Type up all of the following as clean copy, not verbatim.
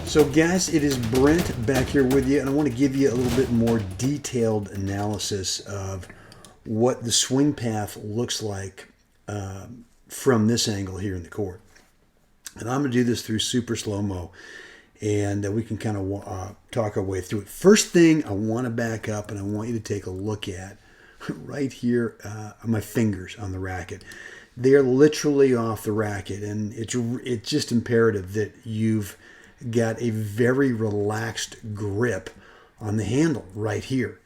So guys, it is Brent back here with you, and I want to give you a little bit more detailed analysis of what the swing path looks like from this angle here in the court. And I'm going to do this through super slow-mo, and we can kind of talk our way through it. First thing, I want to back up, and I want you to take a look at right here my fingers on the racket. They're literally off the racket, and it's just imperative that you've got a very relaxed grip on the handle right here.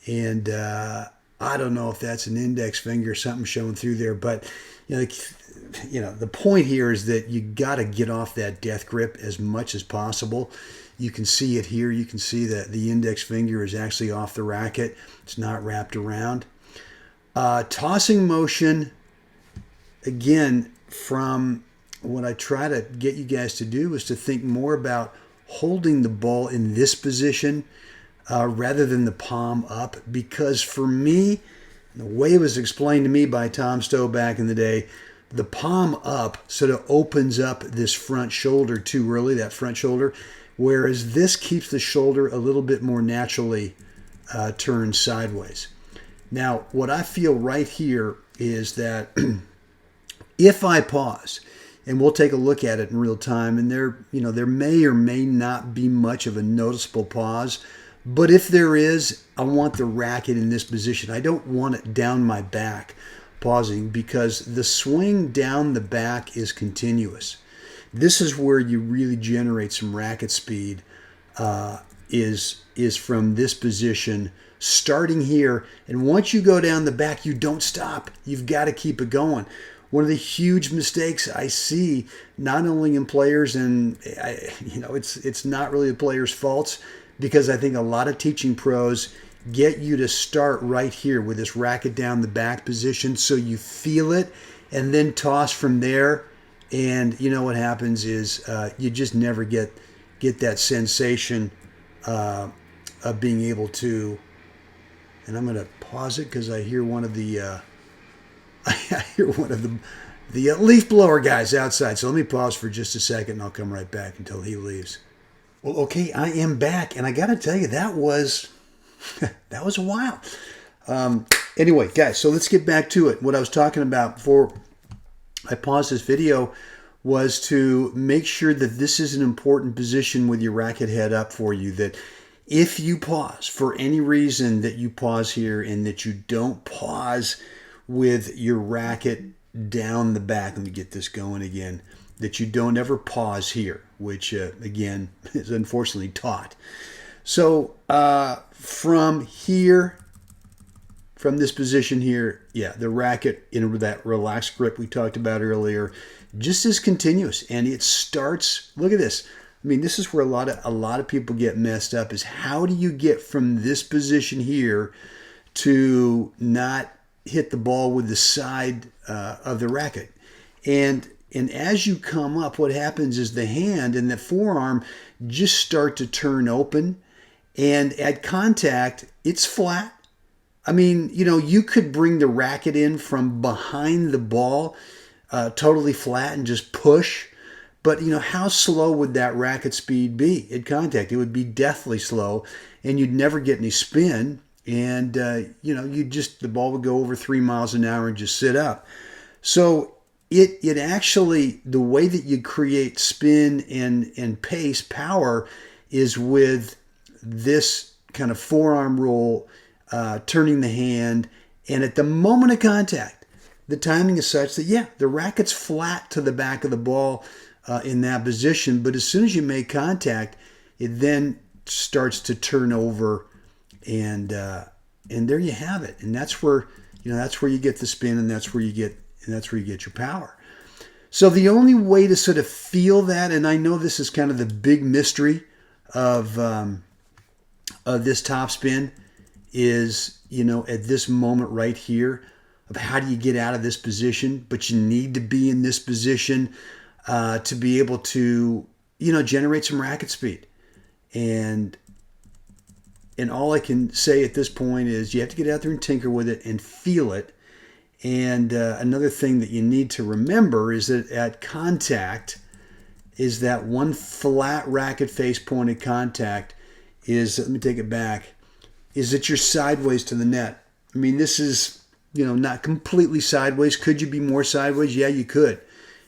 And I don't know if that's an index finger or something showing through there, but the point here is that you got to get off that death grip as much as possible. You can see it here. You can see that the index finger is actually off the racket. It's not wrapped around. Tossing motion, again, from what I try to get you guys to do is to think more about holding the ball in this position rather than the palm up. Because for me, the way it was explained to me by Tom Stowe back in the day, the palm up sort of opens up this front shoulder too early, that front shoulder, whereas this keeps the shoulder a little bit more naturally turned sideways. Now, what I feel right here is that if I pause, and we'll take a look at it in real time, and there may or may not be much of a noticeable pause, but if there is, I want the racket in this position. I don't want it down my back pausing, because the swing down the back is continuous. This is where you really generate some racket speed, is from this position, starting here, and once you go down the back, you don't stop. You've got to keep it going. One of the huge mistakes I see, not only in players, and it's not really the players' faults, because I think a lot of teaching pros get you to start right here with this racket down the back position so you feel it, and then toss from there. And you know what happens is you just never get that sensation of being able to. And I'm going to pause it because I hear one of the the leaf blower guys outside. So let me pause for just a second, and I'll come right back until he leaves. Well, okay, I am back, and I got to tell you, that was a while. Anyway, guys, so let's get back to it. What I was talking about before I paused this video was to make sure that this is an important position with your racket head up for you, that if you pause for any reason, that you pause here, and that you don't pause with your racket down the back. Let me get this going again. That you don't ever pause here, which again is unfortunately taught. So from here, from this position here, yeah, the racket in that relaxed grip we talked about earlier, just is continuous, and it starts. Look at this. I mean, this is where a lot of people get messed up. Is how do you get from this position here to not hit the ball with the side of the racket? And as you come up, what happens is the hand and the forearm just start to turn open, and at contact, it's flat. I mean, you could bring the racket in from behind the ball totally flat and just push, but how slow would that racket speed be at contact? It would be deathly slow, and you'd never get any spin. And, the ball would go over 3 miles an hour and just sit up. So it actually, the way that you create spin and pace, power, is with this kind of forearm roll, turning the hand. And at the moment of contact, the timing is such that, the racket's flat to the back of the ball in that position. But as soon as you make contact, it then starts to turn over. And there you have it. And that's where you get the spin, and that's where you get your power. So the only way to sort of feel that, and I know this is kind of the big mystery of this topspin, is at this moment right here of how do you get out of this position, but you need to be in this position to be able to generate some racket speed. And all I can say at this point is you have to get out there and tinker with it and feel it. And another thing that you need to remember is that at contact, is that one flat racket face pointed contact is, let me take it back, is that you're sideways to the net. I mean, this is, not completely sideways. Could you be more sideways? Yeah, you could.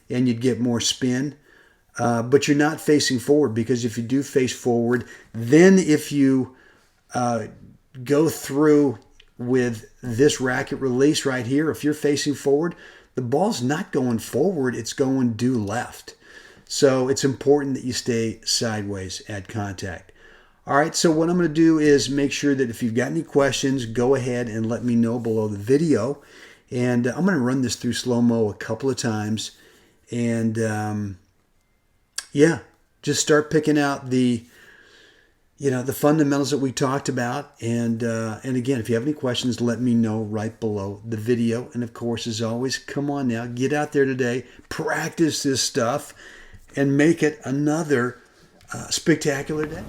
And you'd get more spin. But you're not facing forward, because if you do face forward, then if you go through with this racket release right here, if you're facing forward, the ball's not going forward, it's going due left. So it's important that you stay sideways at contact. All right, so what I'm going to do is make sure that if you've got any questions, go ahead and let me know below the video. And I'm going to run this through slow-mo a couple of times. And yeah, just start picking out the fundamentals that we talked about. And again, if you have any questions, let me know right below the video. And of course, as always, come on now, get out there today, practice this stuff, and make it another spectacular day.